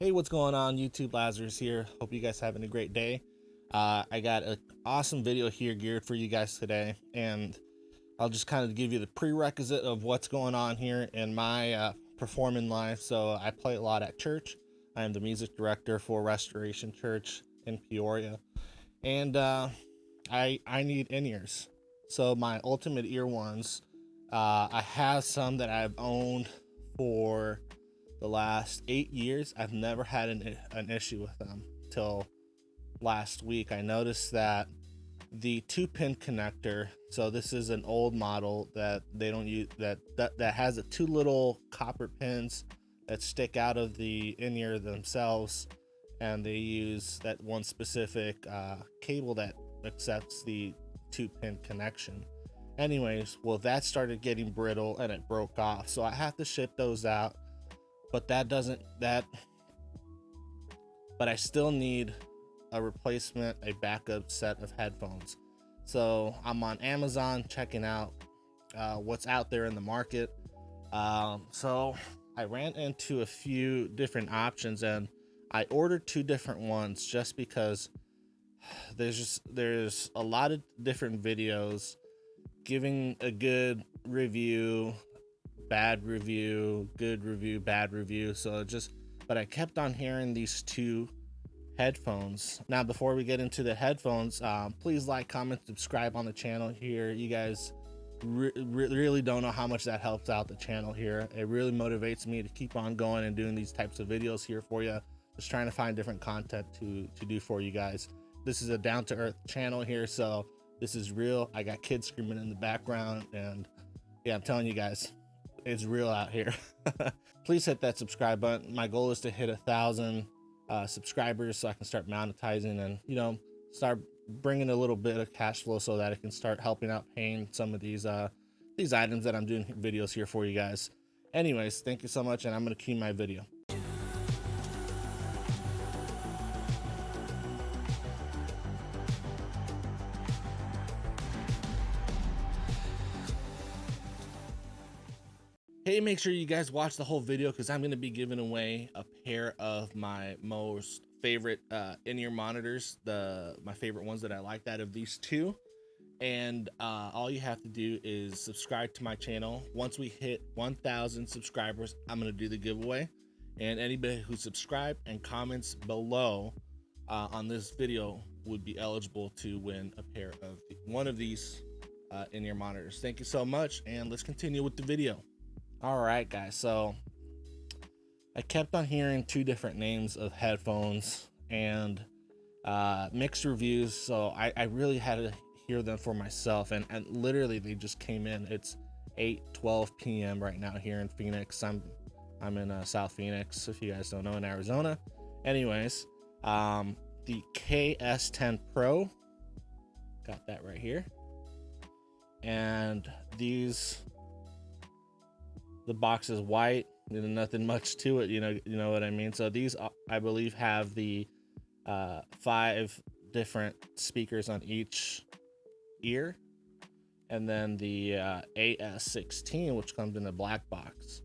Hey, what's going on YouTube? Lazarus here. Hope you guys having a great day. I got an awesome video here geared for you guys today, and I'll just kind of give you the prerequisite of what's going on here in my performing life. So I play a lot at church. I am the music director for Restoration Church in Peoria, and I need in-ears. So my ultimate ear ones, I have some that I've owned for the last 8 years. I've never had an issue with them till last week. I noticed that the 2-pin connector, so this is an old model that they don't use, that has the two little copper pins that stick out of the in-ear themselves, and they use that one specific cable that accepts the 2-pin connection. Anyways, well, that started getting brittle and it broke off, so I have to ship those out. But but I still need a replacement, a backup set of headphones. So I'm on Amazon checking out what's out there in the market. So I ran into a few different options, and I ordered two different ones just because there's a lot of different videos giving a good review, bad review, good review, bad review. But I kept on hearing these two headphones. Now, before we get into the headphones, please like, comment, subscribe on the channel here. You guys really don't know how much that helps out the channel here. It really motivates me to keep on going and doing these types of videos here for you. Just trying to find different content to do for you guys. This is a down-to-earth channel here, so this is real. I got kids screaming in the background, and yeah, I'm telling you guys, it's real out here. Please hit that subscribe button. My goal is to hit 1,000 subscribers so I can start monetizing and start bringing a little bit of cash flow so that I can start helping out paying some of these items that I'm doing videos here for you guys. Anyways, thank you so much, and I'm gonna cue my video. Hey, make sure you guys watch the whole video because I'm going to be giving away a pair of my most favorite in-ear monitors, my favorite ones that I liked out of these two. And all you have to do is subscribe to my channel. Once we hit 1,000 subscribers, I'm going to do the giveaway. And anybody who subscribed and comments below on this video would be eligible to win a pair of one of these in-ear monitors. Thank you so much, and let's continue with the video. All right, guys, so I kept on hearing two different names of headphones and mixed reviews, so I really had to hear them for myself, and literally they just came in. It's 8:12 p.m. right now here in Phoenix. I'm in South Phoenix, if you guys don't know, in Arizona. Anyways, the KS10 Pro, got that right here, and the box is white, nothing much to it, you know what I mean. So these, I believe, have the 5 different speakers on each ear, and then the AS16, which comes in a black box,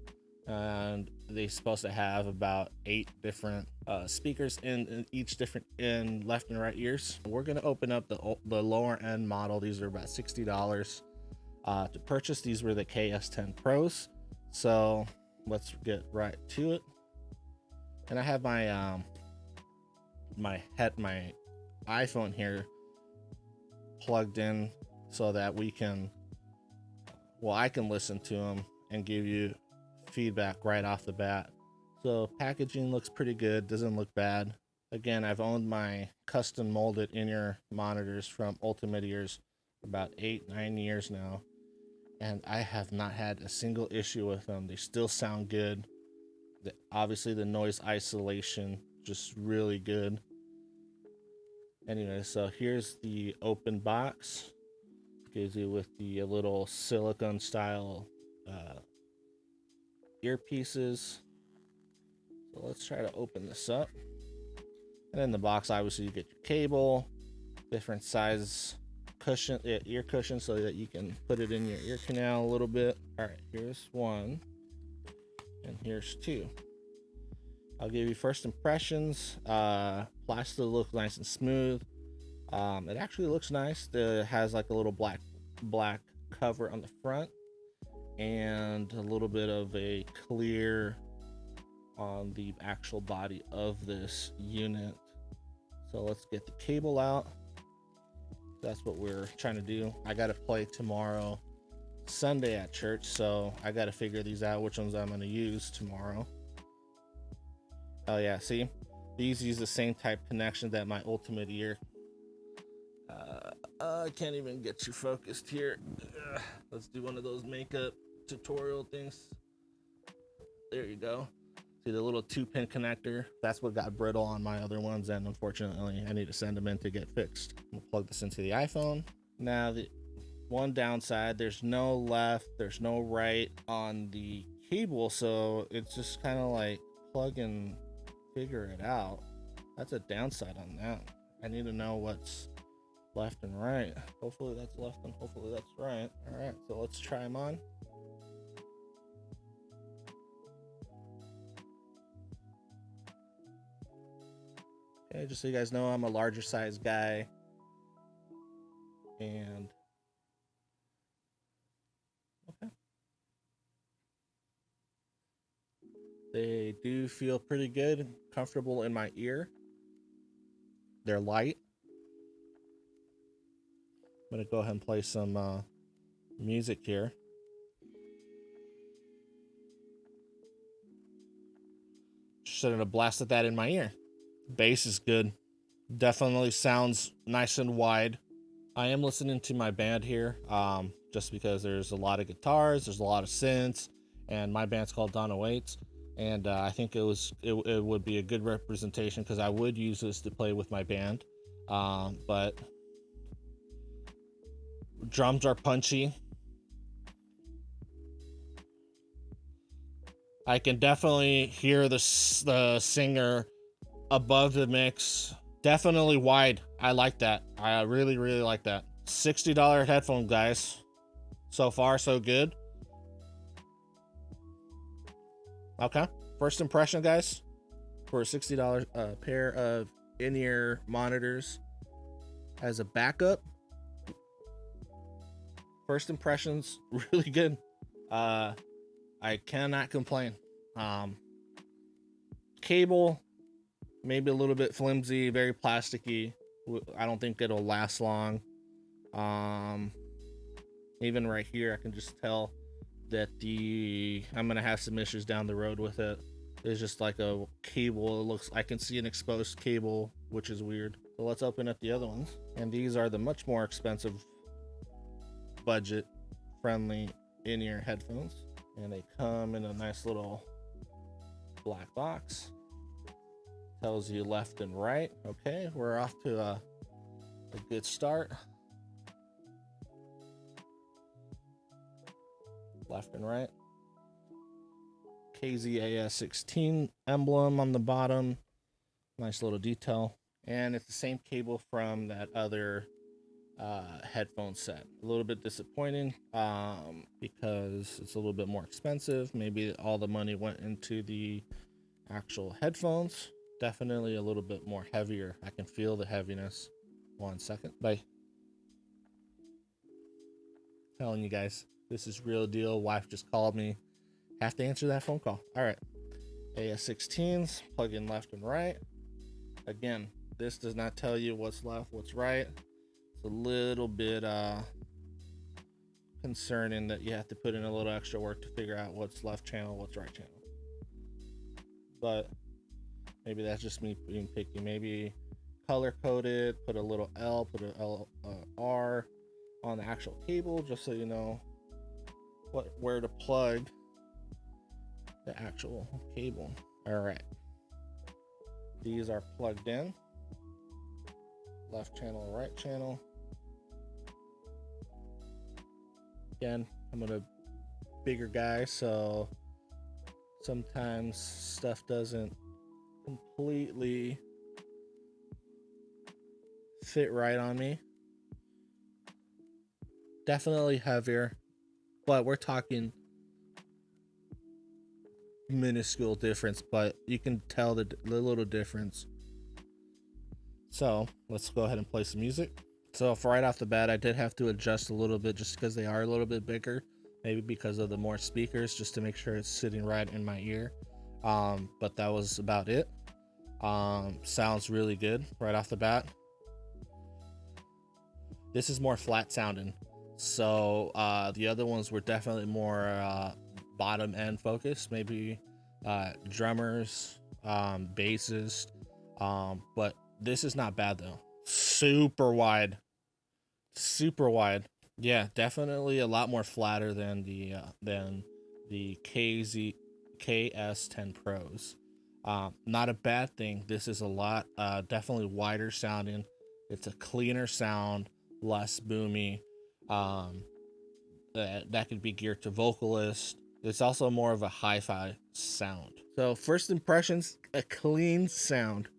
and they're supposed to have about 8 different speakers in each different in left and right ears. We're gonna open up the lower end model. These are about $60 to purchase. These were the KS10 Pros. So let's get right to it. And I have my my iPhone here plugged in so that I can listen to them and give you feedback right off the bat. So packaging looks pretty good, doesn't look bad. Again, I've owned my custom molded in-ear monitors from Ultimate Ears for about 8-9 years now, and I have not had a single issue with them. They still sound good. Obviously the noise isolation, just really good. Anyway, so here's the open box. Gives you with the little silicone style earpieces. So let's try to open this up. And in the box, obviously you get your cable, different size cushion, ear cushion, so that you can put it in your ear canal a little bit. All right, here's one, and here's two. I'll give you first impressions. Plastic looks nice and smooth. It actually looks nice. It has like a little black cover on the front and a little bit of a clear on the actual body of this unit. So let's get the cable out. That's what we're trying to do. I got to play tomorrow Sunday at church, so I got to figure these out, which ones I'm going to use tomorrow. Oh yeah, see, these use the same type connection that my Ultimate Ear. I can't even get you focused here. Let's do one of those makeup tutorial things. There you go. See the little 2-pin connector? That's what got brittle on my other ones, and unfortunately I need to send them in to get fixed. We'll plug this into the iPhone. Now the one downside, there's no left, there's no right on the cable, so it's just kind of like plug and figure it out. That's a downside on that. I need to know what's left and right. Hopefully that's left and hopefully that's right. All right, so let's try them on. Okay, just so you guys know, I'm a larger size guy, and okay, they do feel pretty good, comfortable in my ear. They're light. I'm gonna go ahead and play some music here. Shouldn't have blasted that in my ear. Bass is good. Definitely sounds nice and wide. I am listening to my band here, just because there's a lot of guitars, there's a lot of synths, and my band's called Donna Waits, and I think it would be a good representation because I would use this to play with my band, but drums are punchy. I can definitely hear the singer above the mix. Definitely wide. I like that. I really like that. $60 headphone, guys. So far so good. Okay, first impression, guys, for a $60 pair of in-ear monitors as a backup. First impressions, really good. I cannot complain. Cable, maybe a little bit flimsy, very plasticky. I don't think it'll last long. Even right here, I can just tell that I'm gonna have some issues down the road with it. It's just like a cable. It looks, I can see an exposed cable, which is weird. So let's open up the other ones. And these are the much more expensive, budget friendly in-ear headphones. And they come in a nice little black box. Tells you left and right. Okay, we're off to a good start. Left and right. AS16 emblem on the bottom. Nice little detail. And it's the same cable from that other headphone set. A little bit disappointing because it's a little bit more expensive. Maybe all the money went into the actual headphones. Definitely a little bit more heavier. I can feel the heaviness. 1 second. Bye. Telling you guys, this is real deal. Wife just called me. Have to answer that phone call. All right. AS16s, plug in left and right. Again, this does not tell you what's left, what's right. It's a little bit concerning that you have to put in a little extra work to figure out what's left channel, what's right channel. But maybe that's just me being picky. Maybe color coded, put a little L, put an R on the actual cable, just so you know where to plug the actual cable. All right, these are plugged in, left channel, right channel. Again, I'm a bigger guy, so sometimes stuff doesn't completely fit right on me. Definitely heavier, but we're talking minuscule difference, but you can tell the little difference. So let's go ahead and play some music. So for right off the bat, I did have to adjust a little bit just because they are a little bit bigger, maybe because of the more speakers, just to make sure it's sitting right in my ear. But that was about it. Sounds really good right off the bat. This is more flat sounding. So the other ones were definitely more bottom end focused, maybe drummers, bassist. But this is not bad though. Super wide. Super wide. Yeah, definitely a lot more flatter than the KS10 Pros. Not a bad thing. This is a lot definitely wider sounding. It's a cleaner sound, less boomy. Um, that could be geared to vocalists. It's also more of a hi-fi sound. So first impressions, a clean sound.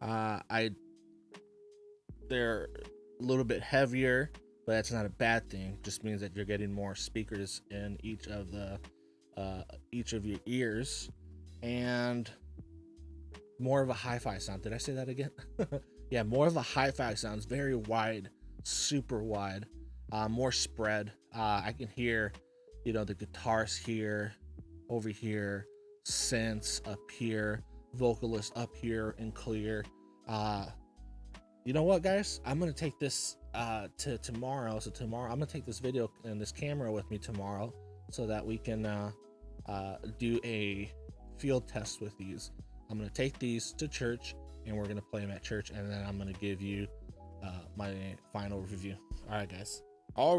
I They're a little bit heavier, but that's not a bad thing. Just means that you're getting more speakers in each of your ears, and more of a hi-fi sound. Did I say that again? Yeah, more of a hi-fi sound. It's very wide, super wide, more spread. I can hear, the guitars here, over here, synths up here, vocalists up here and clear. You know what, guys? I'm gonna take this to tomorrow. So tomorrow, I'm gonna take this video and this camera with me tomorrow, so that we can do a field test with these. I'm gonna take these to church, and we're gonna play them at church, and then I'm gonna give you my final review. All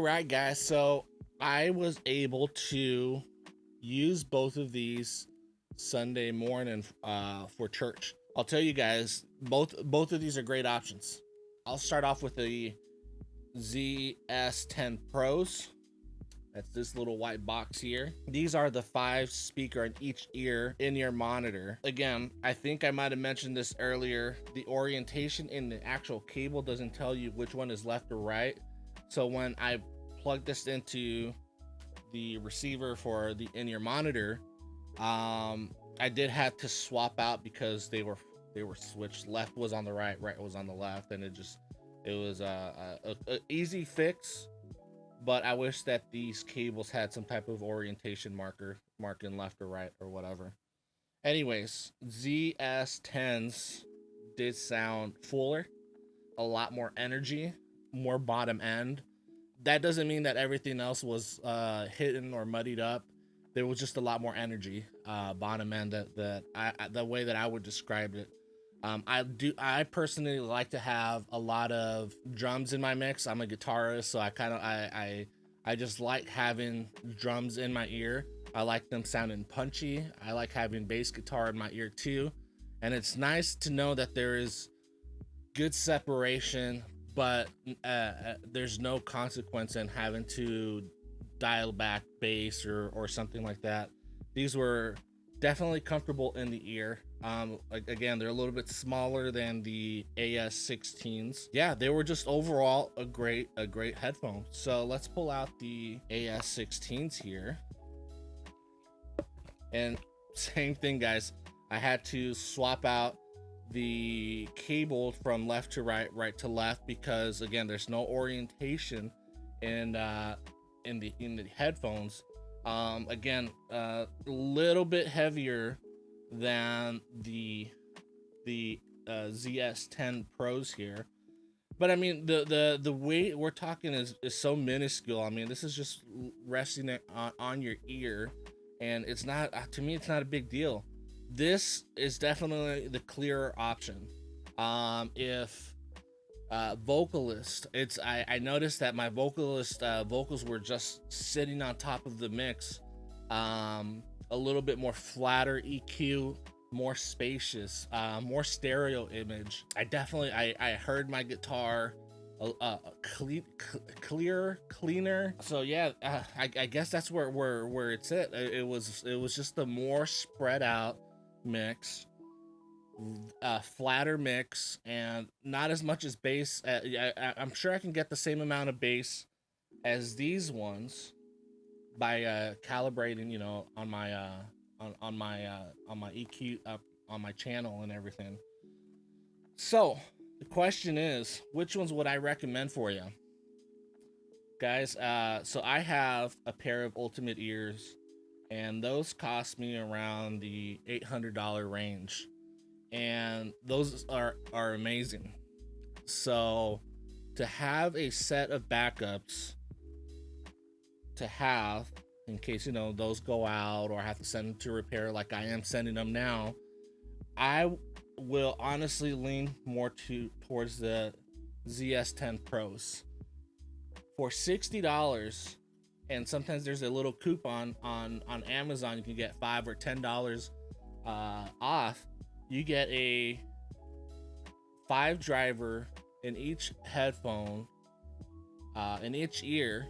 right, guys. So I was able to use both of these Sunday morning for church. I'll tell you guys, both of these are great options. I'll start off with the ZS10 Pros. That's this little white box here. These are the 5 speaker in each ear in-ear monitor. Again, I think I might have mentioned this earlier. The orientation in the actual cable doesn't tell you which one is left or right. So when I plug this into the receiver for the in-ear monitor, I did have to swap out because they were switched. Left was on the right was on the left, and it was a easy fix. But I wish that these cables had some type of orientation marking left or right or whatever. Anyways, ZS10s did sound fuller, a lot more energy, more bottom end. That doesn't mean that everything else was hidden or muddied up. There was just a lot more energy, bottom end, the way that I would describe it. I personally like to have a lot of drums in my mix. I'm a guitarist, so I just like having drums in my ear. I like them sounding punchy. I like having bass guitar in my ear too. And it's nice to know that there is good separation, but there's no consequence in having to dial back bass or something like that. These were definitely comfortable in the ear. Again, they're a little bit smaller than the AS16s. Yeah, they were just overall a great headphone. So let's pull out the AS16s here. And same thing, guys. I had to swap out the cable from left to right, right to left, because again, there's no orientation in the headphones. Again, a little bit heavier than the ZS10 Pros here, but I mean the weight we're talking is so minuscule. I mean, this is just resting it on your ear, and it's not, to me, it's not a big deal. This is definitely the clearer option. If vocalist, I noticed that my vocals were just sitting on top of the mix, a little bit more flatter EQ, more spacious, more stereo image. I heard my guitar cleaner. So yeah, I guess that's where it's at. It was just a more spread out mix, flatter mix, and not as much as bass. I'm sure I can get the same amount of bass as these ones by calibrating, on my on my EQ up on my channel and everything. So the question is, which ones would I recommend for you guys? So I have a pair of Ultimate ears, and those cost me around the $800 range, and those are amazing. So to have a set of backups to have in case, you know, those go out or I have to send them to repair like I am sending them now, I will honestly lean more towards the ZS10 Pros for $60. And sometimes there's a little coupon on Amazon. You can get $5 or $10 off. You get a 5 driver in each headphone, in each ear,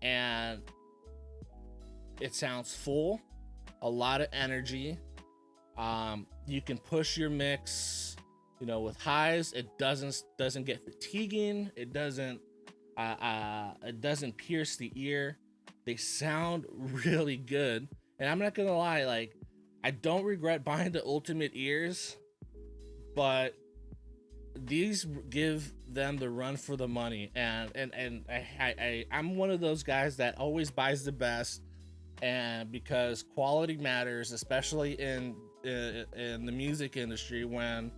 and it sounds full, a lot of energy. You can push your mix, you know, with highs. It doesn't get fatiguing. It doesn't pierce the ear. They sound really good, and I'm not gonna lie, like, I don't regret buying the Ultimate ears, but these give them the run for the money. And I'm one of those guys that always buys the best, and because quality matters, especially in the music industry. When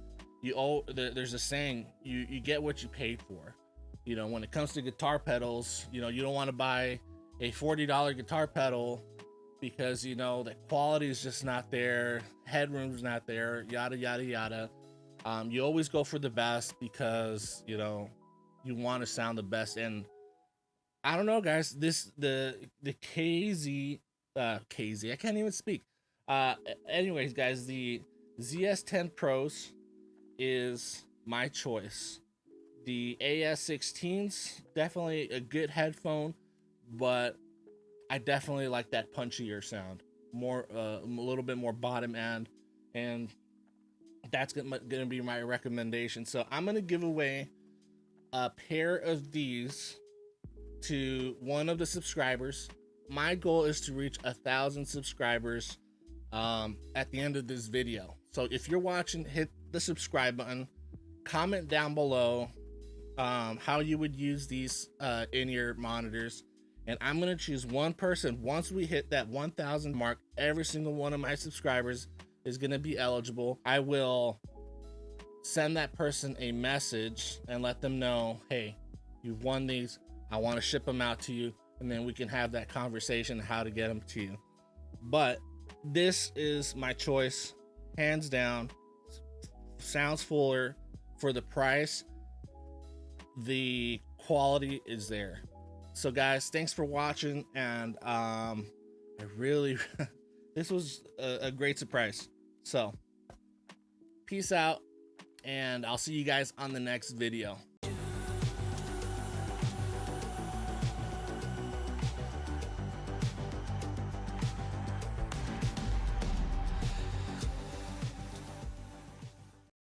there's a saying, you get what you paid for. You know, when it comes to guitar pedals, you know, you don't want to buy a $40 guitar pedal because, you know, the quality is just not there, headroom's not there, yada yada yada. You always go for the best because, you know, you want to sound the best. And I don't know, guys, the KZ, I can't even speak. Anyways, guys, the ZS10 Pros is my choice. The AS16's definitely a good headphone, but I definitely like that punchier sound, more a little bit more bottom end, and that's gonna be my recommendation. So I'm gonna give away a pair of these to one of the subscribers. My goal is to reach 1,000 subscribers at the end of this video. So if you're watching, hit the subscribe button, comment down below how you would use these in-ear monitors, and I'm gonna choose one person. Once we hit that 1,000 mark, every single one of my subscribers is gonna be eligible. I will send that person a message and let them know, hey, you've won these, I want to ship them out to you, and then we can have that conversation how to get them to you. But this is my choice, hands down. Sounds fuller for the price. The quality is there. So guys, thanks for watching, and I really this was a great surprise. So peace out, and I'll see you guys on the next video.